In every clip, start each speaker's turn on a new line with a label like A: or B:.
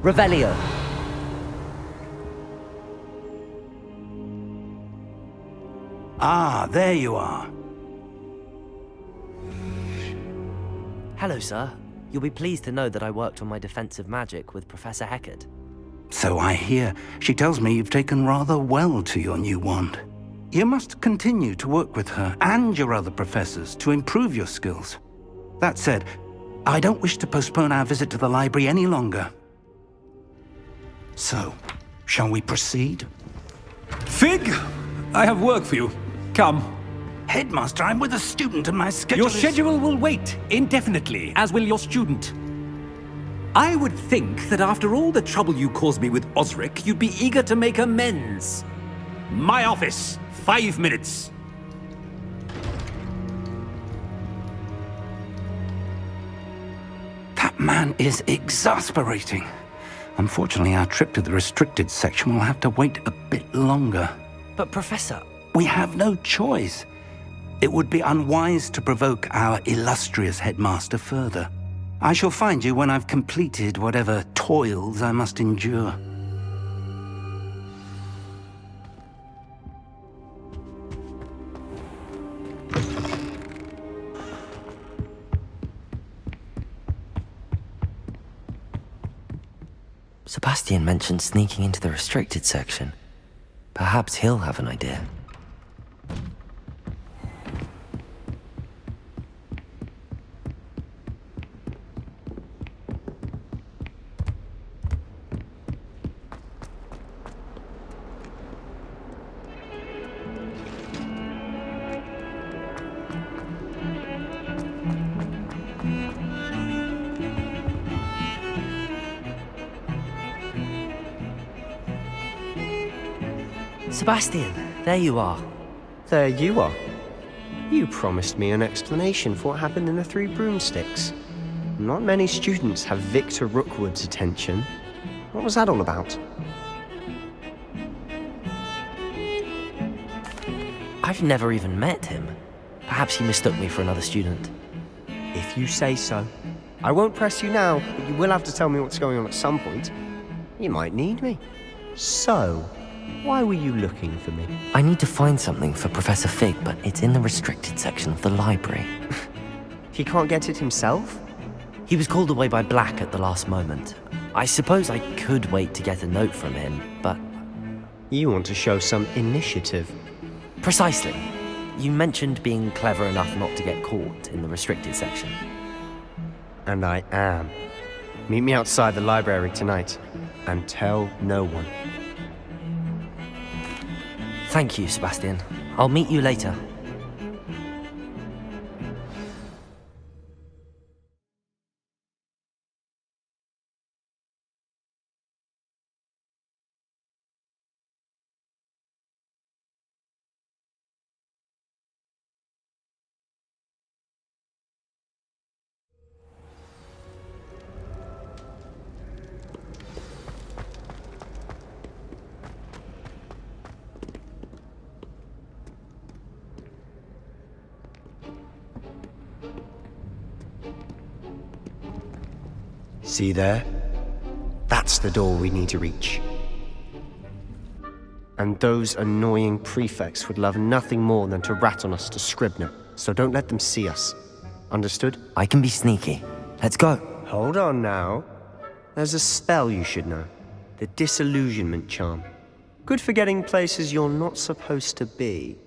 A: Revelio.
B: Ah, there you are.
A: Hello, sir. You'll be pleased to know that I worked on my defensive magic with Professor Heckard.
B: So I hear. She tells me you've taken rather well to your new wand. You must continue to work with her and your other professors to improve your skills. That said, I don't wish to postpone our visit to the library any longer. So, shall we proceed?
C: Fig, I have work for you. Come.
B: Headmaster, I'm with a student and my schedule
C: Your schedule will wait indefinitely, as will your student. I would think that after all the trouble you caused me with Osric, you'd be eager to make amends. My office, 5 minutes.
B: That man is exasperating. Unfortunately, our trip to the restricted section will have to wait a bit longer.
A: But Professor...
B: We have no choice. It would be unwise to provoke our illustrious headmaster further. I shall find you when I've completed whatever toils I must endure.
A: Sebastian mentioned sneaking into the restricted section. Perhaps he'll have an idea. Sebastian, there you are.
D: There you are. You promised me an explanation for what happened in the Three Broomsticks. Not many students have Victor Rookwood's attention. What was that all about?
A: I've never even met him. Perhaps he mistook me for another student.
D: If you say so. I won't press you now, but you will have to tell me what's going on at some point. You might need me. So, why were you looking for me?
A: I need to find something for Professor Fig, but it's in the restricted section of the library.
D: He can't get it himself?
A: He was called away by Black at the last moment. I suppose I could wait to get a note from him, but...
D: You want to show some initiative.
A: Precisely. You mentioned being clever enough not to get caught in the restricted section.
D: And I am. Meet me outside the library tonight, and tell no one.
A: Thank you, Sebastian. I'll meet you later.
D: See there? That's the door we need to reach. And those annoying prefects would love nothing more than to rat on us to Scribner, so don't let them see us. Understood?
A: I can be sneaky. Let's go.
D: Hold on now. There's a spell you should know. The Disillusionment Charm. Good for getting places you're not supposed to be.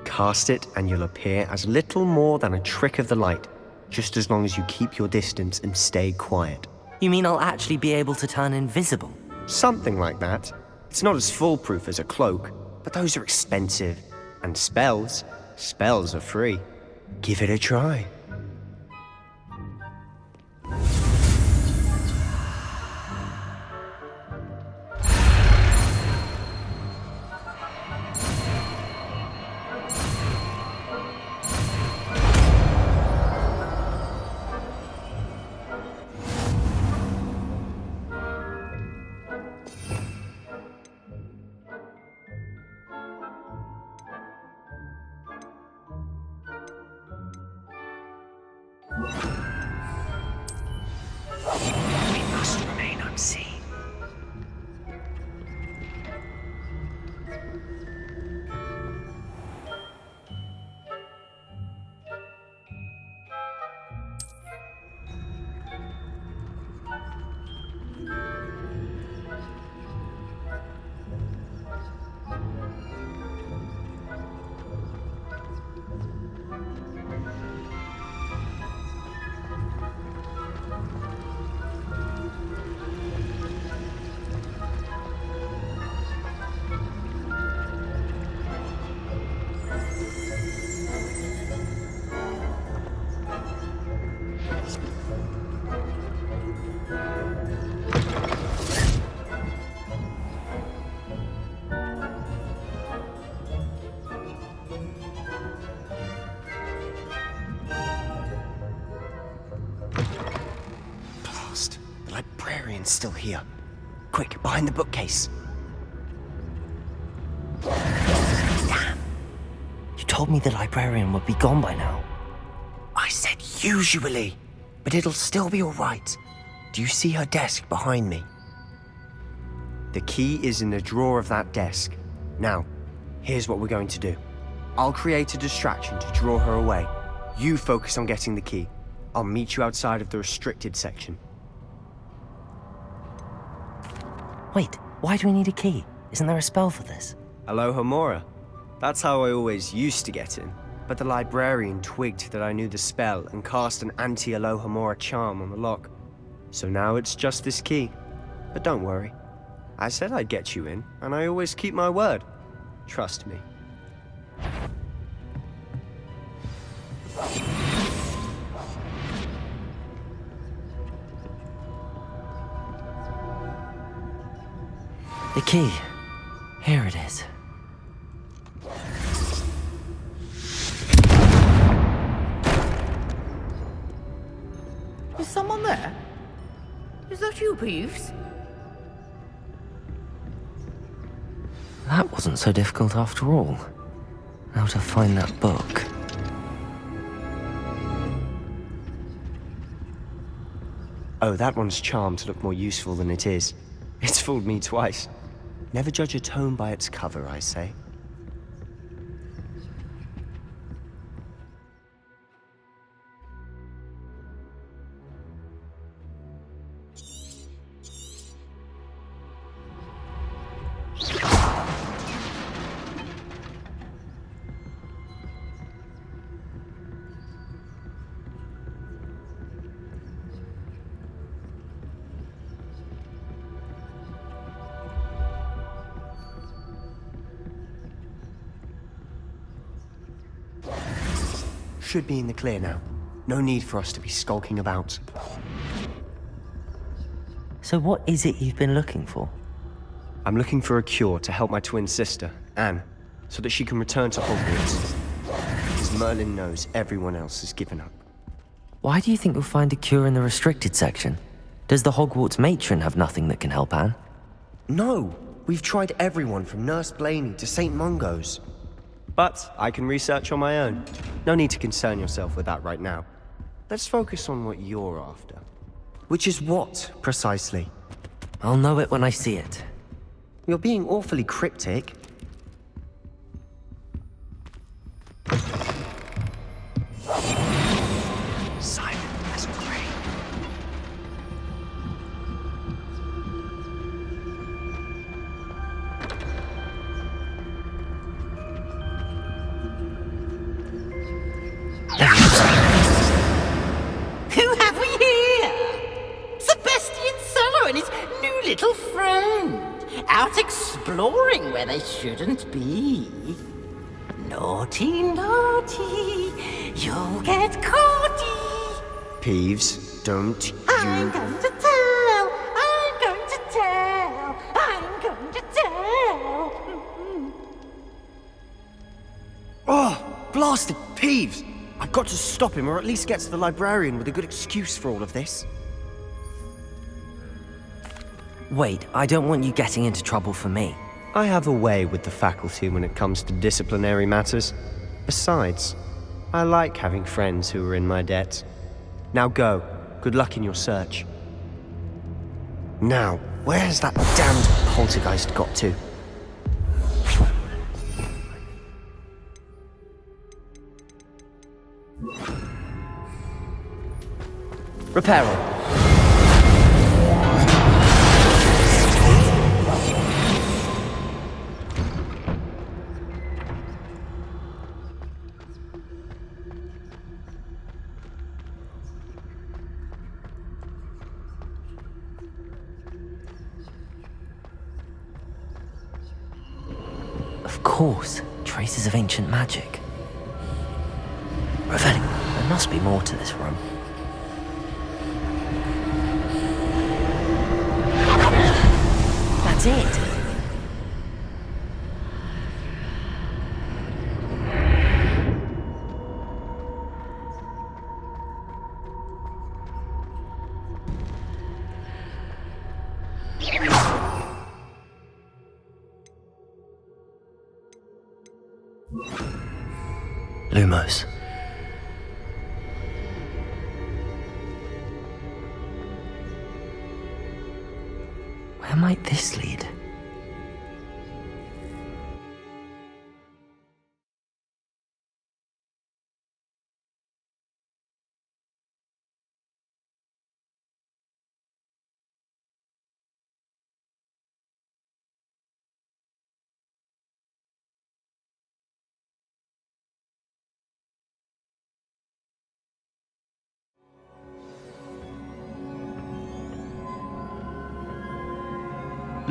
D: Cast it and you'll appear as little more than a trick of the light, just as long as you keep your distance and stay quiet.
A: You mean I'll actually be able to turn invisible?
D: Something like that. It's not as foolproof as a cloak, but those are expensive. And spells are free. Give it a try. It's still here. Quick, behind the bookcase.
A: Damn. You told me the librarian would be gone by now.
D: I said usually, but it'll still be all right. Do you see her desk behind me? The key is in the drawer of that desk. Now, here's what we're going to do. I'll create a distraction to draw her away. You focus on getting the key. I'll meet you outside of the restricted section.
A: Wait, why do we need a key? Isn't there a spell for this?
D: Alohomora. That's how I always used to get in. But the librarian twigged that I knew the spell and cast an anti-Alohomora charm on the lock. So now it's just this key. But don't worry. I said I'd get you in, and I always keep my word. Trust me.
A: The key. Here it is.
E: Is someone there? Is that you, Peeves?
A: That wasn't so difficult after all. How to find that book.
D: Oh, that one's charmed to look more useful than it is. It's fooled me twice. Never judge a tome by its cover, I say. Should be in the clear now. No need for us to be skulking about.
A: So what is it you've been looking for?
D: I'm looking for a cure to help my twin sister, Anne, so that she can return to Hogwarts. Because Merlin knows everyone else has given up.
A: Why do you think you'll find a cure in the restricted section? Does the Hogwarts matron have nothing that can help Anne?
D: No! We've tried everyone from Nurse Blaney to St. Mungo's. But I can research on my own. No need to concern yourself with that right now. Let's focus on what you're after. Which is what, precisely?
A: I'll know it when I see it.
D: You're being awfully cryptic. Silent as a grave.
E: Who have we here? Sebastian Solo and his new little friend. Out exploring where they shouldn't be. Naughty, naughty. You'll get caughty.
D: Peeves, don't
E: I'm
D: you...
E: going to tell. I'm going to tell. I'm going to tell.
D: Oh, blasted Peeves! I've got to stop him, or at least get to the librarian with a good excuse for all of this.
A: Wait, I don't want you getting into trouble for me.
D: I have a way with the faculty when it comes to disciplinary matters. Besides, I like having friends who are in my debt. Now go. Good luck in your search. Now, where has that damned poltergeist got to? Reparo.
A: Of course, traces of ancient magic. Ravelli, there must be more to this room. That's it. Lumos. Where might this lead?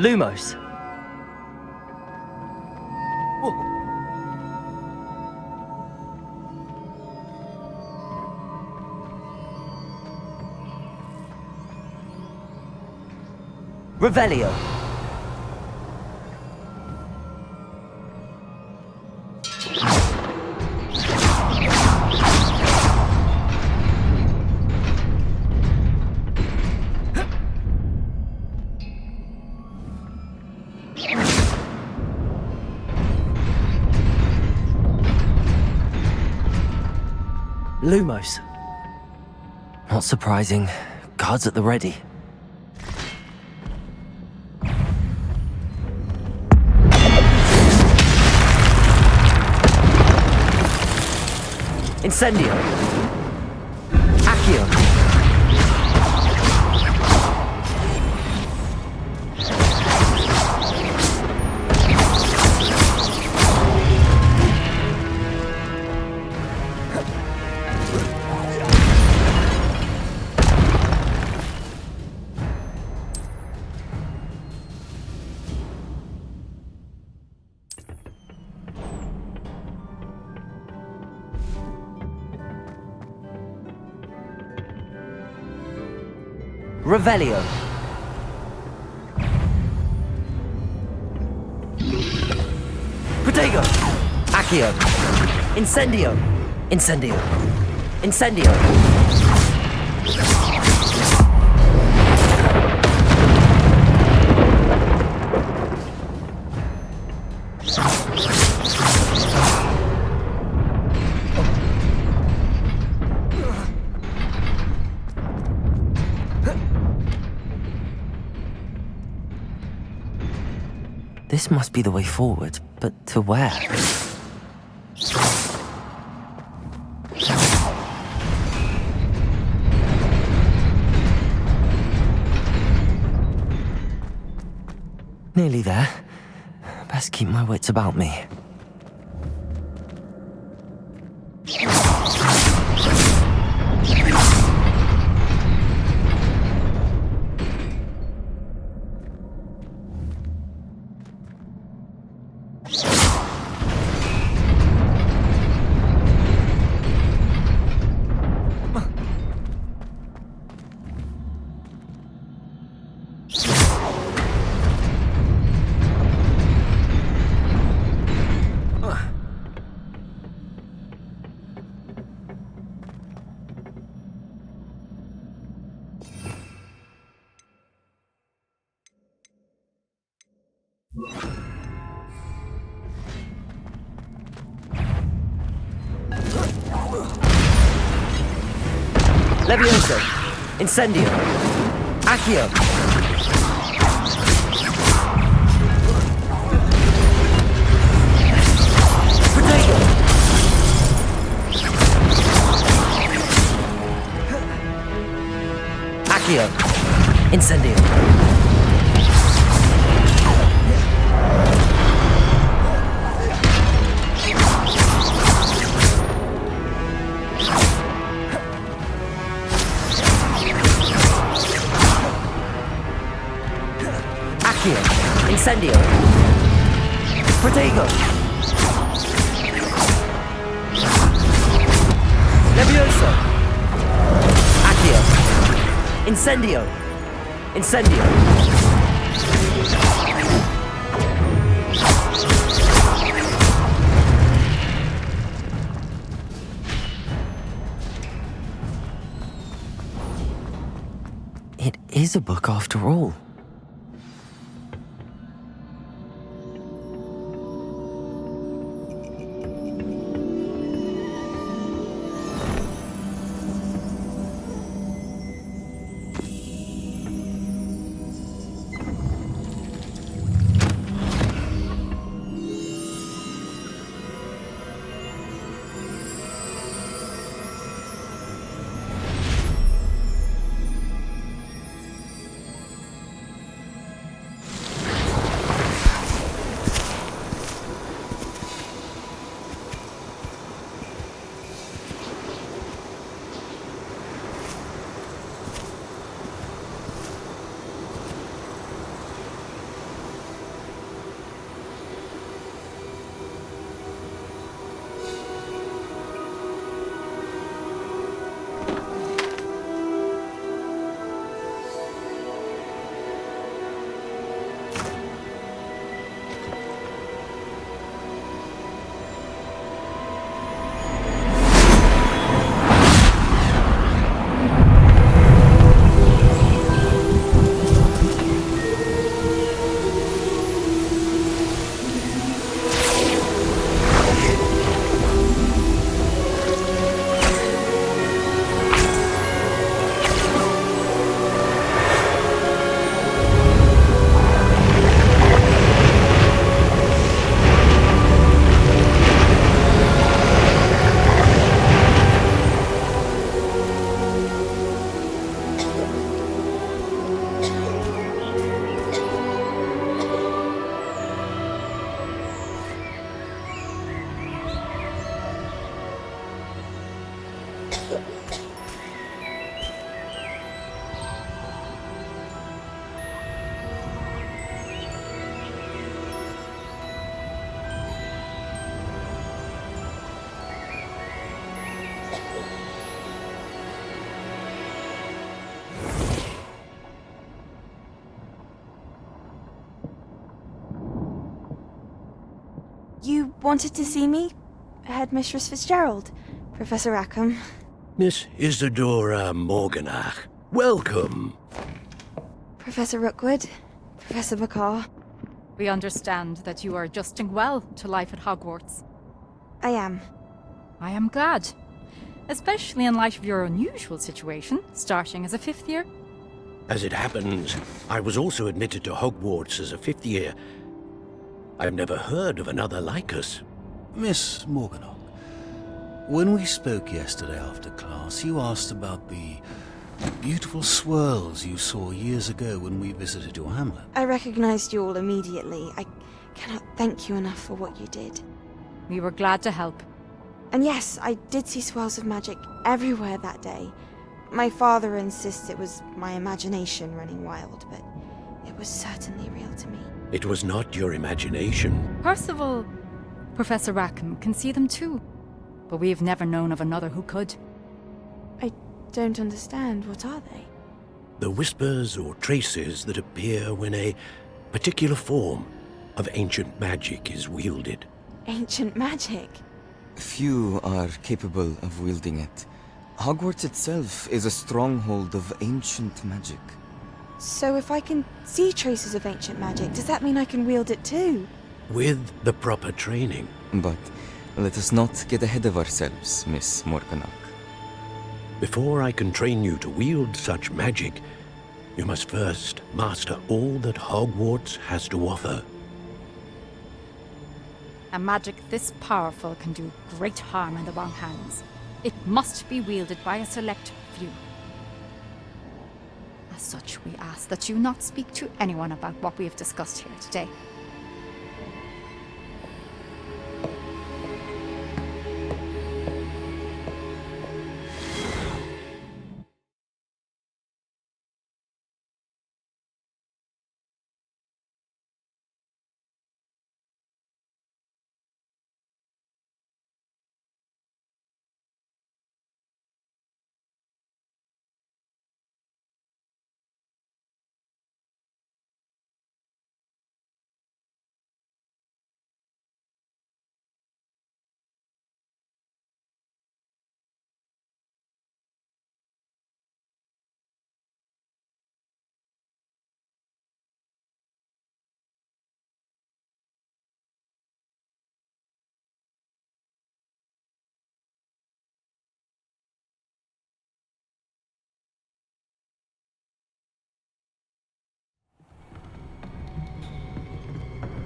A: Lumos. Revelio. Lumos. Not surprising. Guards at the ready. Incendio. Accio. Revelio. Protego. Accio. Incendio. Incendio. Incendio. This must be the way forward, but to where? Nearly there. Best keep my wits about me. Levioso. Incendio. Accio. Protego. Accio. Incendio. Incendio. Protego. Levioso. Accio. Incendio. Incendio. It is a book after all.
F: You wanted to see me? Headmistress Fitzgerald, Professor Rackham.
G: Miss Isadora Morganach, welcome.
F: Professor Rookwood, Professor Bakar.
H: We understand that you are adjusting well to life at Hogwarts.
F: I am.
H: I am glad. Especially in light of your unusual situation, starting as a 5th year.
G: As it happens, I was also admitted to Hogwarts as a 5th year. I've never heard of another like us.
I: Miss Morganach, when we spoke yesterday after class, you asked about the beautiful swirls you saw years ago when we visited your hamlet.
F: I recognized you all immediately. I cannot thank you enough for what you did.
H: We were glad to help.
F: And yes, I did see swirls of magic everywhere that day. My father insists it was my imagination running wild, but it was certainly real to me.
G: It was not your imagination.
H: Percival, Professor Rackham can see them too. But we have never known of another who could.
F: I don't understand. What are they?
G: The whispers or traces that appear when a particular form of ancient magic is wielded.
F: Ancient magic?
J: Few are capable of wielding it. Hogwarts itself is a stronghold of ancient magic.
F: So if I can see traces of ancient magic, does that mean I can wield it too?
G: With the proper training.
J: But let us not get ahead of ourselves, Miss Morganach.
G: Before I can train you to wield such magic, you must first master all that Hogwarts has to offer.
H: A magic this powerful can do great harm in the wrong hands. It must be wielded by a select few. As such, we ask that you not speak to anyone about what we have discussed here today.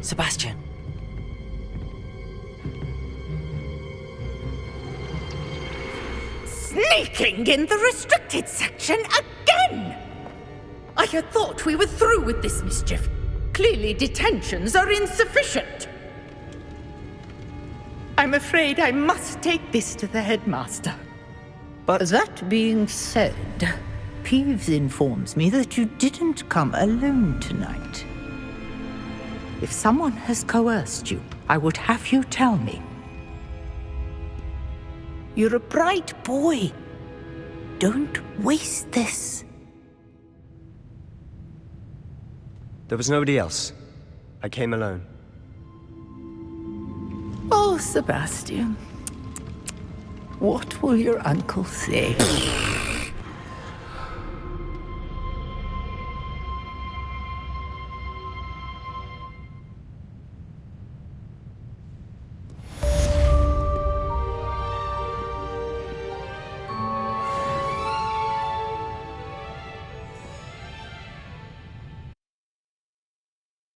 A: Sebastian.
E: Sneaking in the restricted section again! I had thought we were through with this mischief. Clearly detentions are insufficient. I'm afraid I must take this to the headmaster.
K: But that being said, Peeves informs me that you didn't come alone tonight. If someone has coerced you, I would have you tell me. You're a bright boy. Don't waste this.
D: There was nobody else. I came alone.
K: Oh, Sebastian. What will your uncle say?